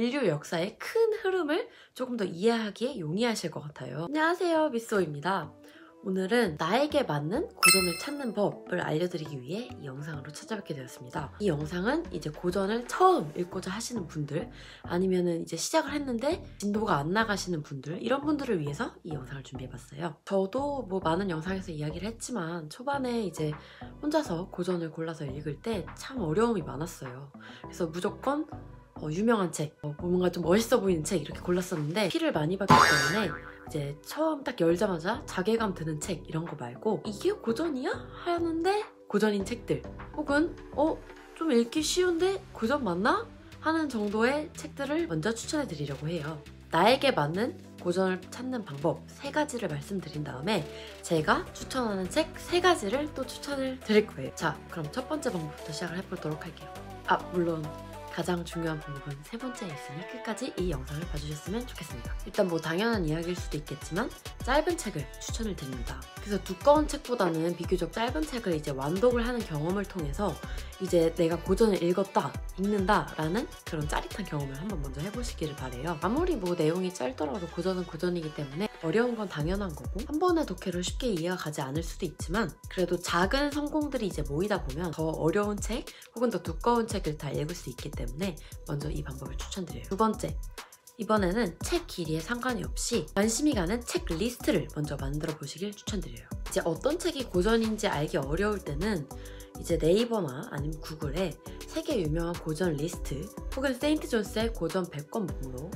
인류 역사의 큰 흐름을 조금 더 이해하기에 용이하실 것 같아요. 안녕하세요, 미쏘입니다. 오늘은 나에게 맞는 고전을 찾는 법을 알려드리기 위해 이 영상으로 찾아뵙게 되었습니다. 이 영상은 이제 고전을 처음 읽고자 하시는 분들, 아니면은 이제 시작을 했는데 진도가 안 나가시는 분들, 이런 분들을 위해서 이 영상을 준비해봤어요. 저도 뭐 많은 영상에서 이야기를 했지만 초반에 이제 혼자서 고전을 골라서 읽을 때 참 어려움이 많았어요. 그래서 무조건 유명한 책, 뭔가 좀 멋있어 보이는 책 이렇게 골랐었는데 피를 많이 받기 때문에 이제 처음 딱 열자마자 자괴감 드는 책 이런 거 말고 이게 고전이야? 하는데 고전인 책들, 혹은 좀 읽기 쉬운데 고전 맞나? 하는 정도의 책들을 먼저 추천해 드리려고 해요. 나에게 맞는 고전을 찾는 방법 3가지를 말씀드린 다음에 제가 추천하는 책 3가지를 또 추천을 드릴 거예요. 자, 그럼 첫 번째 방법부터 시작을 해보도록 할게요. 물론 가장 중요한 방법은 3번째에 있으니 끝까지 이 영상을 봐주셨으면 좋겠습니다. 일단 뭐 당연한 이야기일 수도 있겠지만 짧은 책을 추천을 드립니다. 그래서 두꺼운 책보다는 비교적 짧은 책을 이제 완독을 하는 경험을 통해서 이제 내가 고전을 읽는다 라는 그런 짜릿한 경험을 한번 먼저 해보시기를 바래요. 아무리 뭐 내용이 짧더라도 고전은 고전이기 때문에 어려운 건 당연한 거고 한 번의 독해로 쉽게 이해가 가지 않을 수도 있지만 그래도 작은 성공들이 이제 모이다 보면 더 어려운 책 혹은 더 두꺼운 책을 다 읽을 수 있기 때문에 먼저 이 방법을 추천드려요. 두 번째, 이번에는 책 길이에 상관이 없이 관심이 가는 책 리스트를 먼저 만들어 보시길 추천드려요. 이제 어떤 책이 고전인지 알기 어려울 때는 이제 네이버나 아니면 구글에 세계 유명한 고전 리스트 혹은 세인트 존스의 고전 100권 목록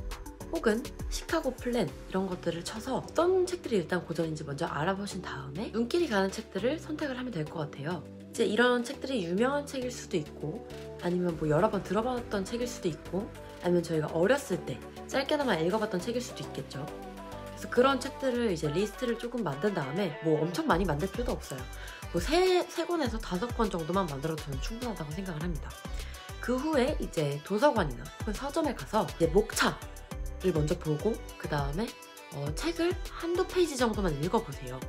혹은 시카고 플랜 이런 것들을 쳐서 어떤 책들이 일단 고전인지 먼저 알아보신 다음에 눈길이 가는 책들을 선택을 하면 될 것 같아요. 이제 이런 책들이 유명한 책일 수도 있고 아니면 뭐 여러 번 들어봤던 책일 수도 있고 아니면 저희가 어렸을 때 짧게나마 읽어봤던 책일 수도 있겠죠. 그래서 그런 책들을 이제 리스트를 조금 만든 다음에 뭐 엄청 많이 만들 필요도 없어요. 뭐 3권에서 5권 정도만 만들어도 저는 충분하다고 생각을 합니다. 그 후에 이제 도서관이나 혹은 서점에 가서 이제 목차를 먼저 보고 그 다음에 책을 한두 페이지 정도만 읽어보세요.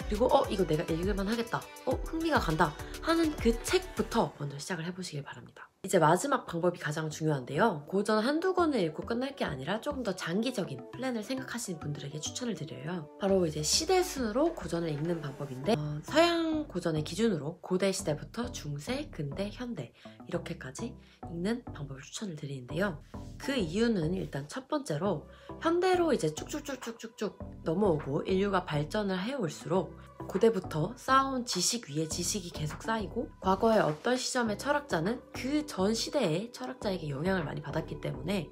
그리고 이거 내가 읽을만 하겠다, 흥미가 간다 하는 그 책부터 먼저 시작을 해보시길 바랍니다. 이제 마지막 방법이 가장 중요한데요. 고전 한두 권을 읽고 끝날 게 아니라 조금 더 장기적인 플랜을 생각하시는 분들에게 추천을 드려요. 바로 이제 시대 순으로 고전을 읽는 방법인데 서양 고전의 기준으로 고대 시대부터 중세, 근대, 현대 이렇게까지 읽는 방법을 추천을 드리는데요. 그 이유는 일단 첫 번째로 현대로 이제 쭉쭉쭉쭉쭉 넘어오고 인류가 발전을 해올수록 고대부터 쌓아온 지식 위에 지식이 계속 쌓이고 과거의 어떤 시점의 철학자는 그 전 시대의 철학자에게 영향을 많이 받았기 때문에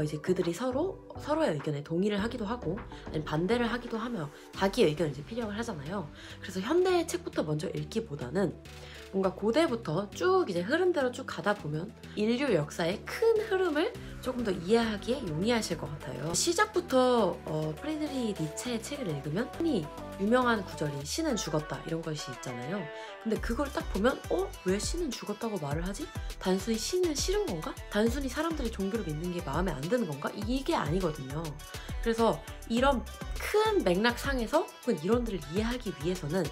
이제 그들이 서로의 의견에 동의를 하기도 하고 아니면 반대를 하기도 하며 자기 의견을 이제 필요를 하잖아요. 그래서 현대의 책부터 먼저 읽기보다는 뭔가 고대부터 쭉 이제 흐름대로 쭉 가다 보면 인류 역사의 큰 흐름을 조금 더 이해하기에 용이하실 것 같아요. 시작부터 프리드리히 니체의 책을 읽으면 흔히 유명한 구절이 신은 죽었다 이런 것이 있잖아요. 근데 그걸 딱 보면 왜 신은 죽었다고 말을 하지? 단순히 신은 싫은 건가? 단순히 사람들이 종교를 믿는 게 마음에 안 드는 건가? 이게 아니거든요. 그래서 이런 큰 맥락상에서 혹은 이론들을 이해하기 위해서는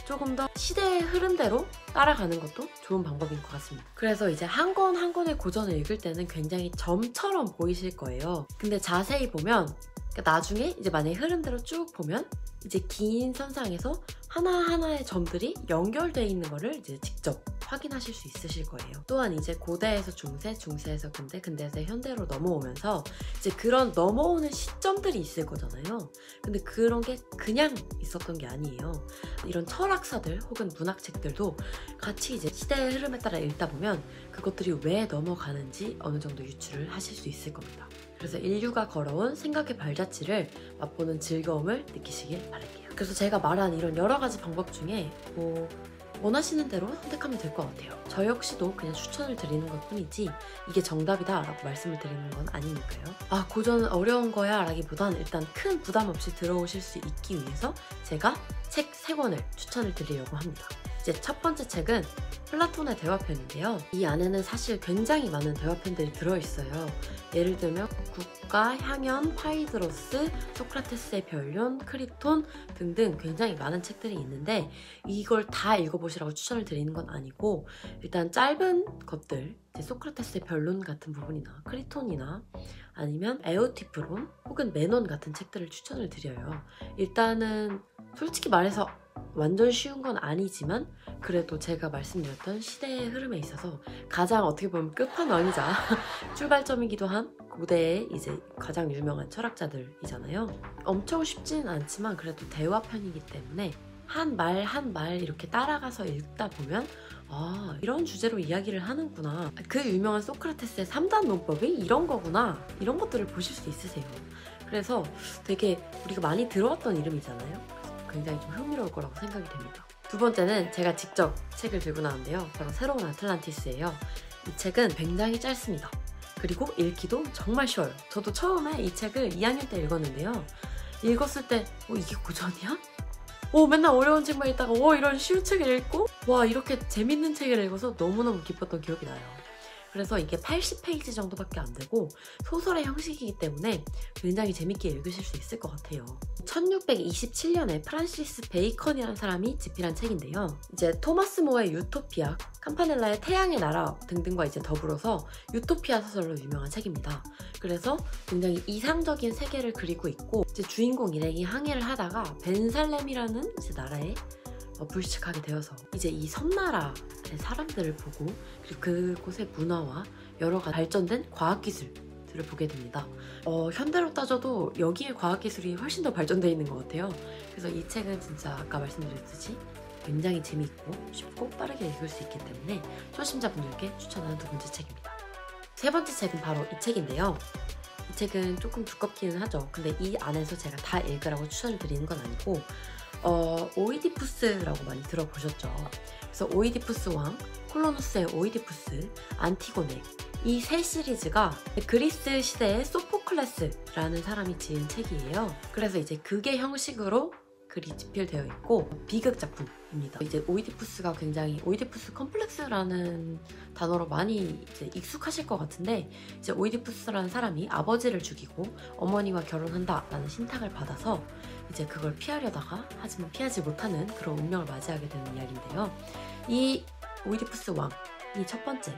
조금 더 시대의 흐름대로 따라가는 것도 좋은 방법인 것 같습니다. 그래서 이제 한 권 한 권의 고전을 읽을 때는 굉장히 점처럼 보이실 거예요. 근데 자세히 보면 나중에 이제 만약에 흐름대로 쭉 보면 이제 긴 선상에서 하나하나의 점들이 연결되어 있는 거를 이제 직접 확인하실 수 있으실 거예요. 또한 이제 고대에서 중세, 중세에서 근대, 근대에서 현대로 넘어오면서 이제 그런 넘어오는 시점들이 있을 거잖아요. 근데 그런 게 그냥 있었던 게 아니에요. 이런 철학사들 혹은 문학책들도 같이 이제 시대의 흐름에 따라 읽다 보면 그것들이 왜 넘어가는지 어느 정도 유추를 하실 수 있을 겁니다. 그래서 인류가 걸어온 생각의 발자취를 맛보는 즐거움을 느끼시길 바랄게요. 그래서 제가 말한 이런 여러 가지 방법 중에 원하시는 대로 선택하면 될 것 같아요. 저 역시도 그냥 추천을 드리는 것 뿐이지 이게 정답이다 라고 말씀을 드리는 건 아니니까요. 고전은 어려운 거야 라기보단 일단 큰 부담 없이 들어오실 수 있기 위해서 제가 책 3권을 추천을 드리려고 합니다. 이제 첫 번째 책은 플라톤의 대화편인데요. 이 안에는 사실 굉장히 많은 대화편들이 들어있어요. 예를 들면 국가, 향연, 파이드로스, 소크라테스의 변론, 크리톤 등등 굉장히 많은 책들이 있는데 이걸 다 읽어보시라고 추천을 드리는 건 아니고 일단 짧은 것들, 소크라테스의 변론 같은 부분이나 크리톤이나 아니면 에우티프론 혹은 메논 같은 책들을 추천을 드려요. 일단은 솔직히 말해서 완전 쉬운 건 아니지만 그래도 제가 말씀드렸던 시대의 흐름에 있어서 가장 어떻게 보면 끝판왕이자 출발점이기도 한 고대의 이제 가장 유명한 철학자들이잖아요. 엄청 쉽지는 않지만 그래도 대화편이기 때문에 한 말 한 말 이렇게 따라가서 읽다 보면 아, 이런 주제로 이야기를 하는구나. 그 유명한 소크라테스의 3단 논법이 이런 거구나. 이런 것들을 보실 수 있으세요. 그래서 되게 우리가 많이 들어왔던 이름이잖아요. 굉장히 좀 흥미로울 거라고 생각이 됩니다. 두 번째는 제가 직접 책을 들고 나왔는데요. 바로 새로운 아틀란티스예요. 이 책은 굉장히 짧습니다. 그리고 읽기도 정말 쉬워요. 저도 처음에 이 책을 2학년 때 읽었는데요. 읽었을 때 이게 고전이야? 맨날 어려운 책만 읽다가 이런 쉬운 책을 읽고 와 이렇게 재밌는 책을 읽어서 너무너무 기뻤던 기억이 나요. 그래서 이게 80페이지 정도밖에 안 되고 소설의 형식이기 때문에 굉장히 재밌게 읽으실 수 있을 것 같아요. 1627년에 프란시스 베이컨이라는 사람이 집필한 책인데요. 이제 토마스 모어의 유토피아, 캄파넬라의 태양의 나라 등등과 이제 더불어서 유토피아 소설로 유명한 책입니다. 그래서 굉장히 이상적인 세계를 그리고 있고 이제 주인공 일행이 항해를 하다가 벤살렘이라는 이제 나라에 불식하게 되어서 이제 이 섬나라의 사람들을 보고 그리고 그곳의 문화와 여러 가지 발전된 과학기술들을 보게 됩니다. 현대로 따져도 여기에 과학기술이 훨씬 더 발전되어 있는 것 같아요. 그래서 이 책은 진짜 아까 말씀드렸듯이 굉장히 재미있고 쉽고 빠르게 읽을 수 있기 때문에 초심자분들께 추천하는 두 번째 책입니다. 세 번째 책은 바로 이 책인데요. 이 책은 조금 두껍기는 하죠. 근데 이 안에서 제가 다 읽으라고 추천을 드리는 건 아니고 오이디푸스라고 많이 들어보셨죠? 그래서 오이디푸스 왕, 콜로누스의 오이디푸스, 안티고네 이 세 시리즈가 그리스 시대의 소포클레스라는 사람이 지은 책이에요. 그래서 이제 극의 형식으로 글이 집필되어 있고 비극 작품입니다. 이제 오이디푸스가 굉장히 오이디푸스 컴플렉스라는 단어로 많이 이제 익숙하실 것 같은데 이제 오이디푸스라는 사람이 아버지를 죽이고 어머니와 결혼한다라는 신탁을 받아서 이제 그걸 피하려다가 하지만 피하지 못하는 그런 운명을 맞이하게 되는 이야기인데요. 이 오이디푸스 왕이 첫 번째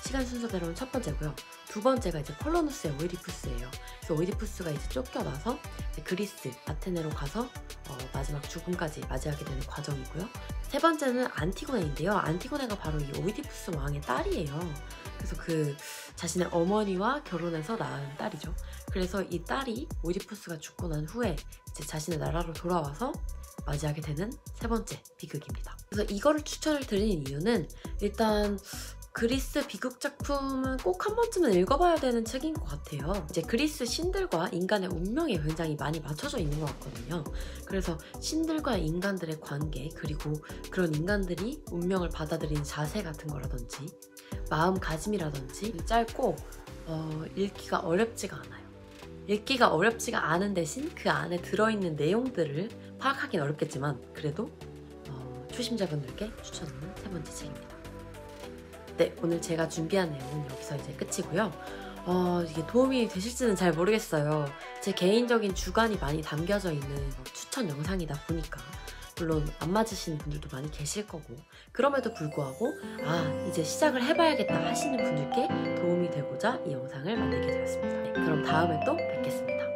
시간 순서대로는 첫 번째고요. 두 번째가 이제 콜로누스의 오이디푸스예요. 그래서 오이디푸스가 이제 쫓겨나서 이제 그리스 아테네로 가서 마지막 죽음까지 맞이하게 되는 과정이고요. 세 번째는 안티고네인데요. 안티고네가 바로 이 오이디푸스 왕의 딸이에요. 그래서 그 자신의 어머니와 결혼해서 낳은 딸이죠. 그래서 이 딸이 오이디푸스가 죽고 난 후에 이제 자신의 나라로 돌아와서 맞이하게 되는 세 번째 비극입니다. 그래서 이거를 추천을 드리는 이유는 일단 그리스 비극 작품은 꼭 한 번쯤은 읽어봐야 되는 책인 것 같아요. 이제 그리스 신들과 인간의 운명이 굉장히 많이 맞춰져 있는 것 같거든요. 그래서 신들과 인간들의 관계 그리고 그런 인간들이 운명을 받아들이는 자세 같은 거라든지 마음가짐이라든지 짧고 읽기가 어렵지가 않아요. 읽기가 어렵지가 않은 대신 그 안에 들어있는 내용들을 파악하긴 어렵겠지만 그래도 초심자분들께 추천하는 세 번째 책입니다. 네, 오늘 제가 준비한 내용은 여기서 이제 끝이고요. 이게 도움이 되실지는 잘 모르겠어요. 제 개인적인 주관이 많이 담겨져 있는 추천 영상이다 보니까 물론 안 맞으시는 분들도 많이 계실 거고 그럼에도 불구하고 이제 시작을 해봐야겠다 하시는 분들께 도움이 되고자 이 영상을 만들게 되었습니다. 네, 그럼 다음에 또 뵙겠습니다.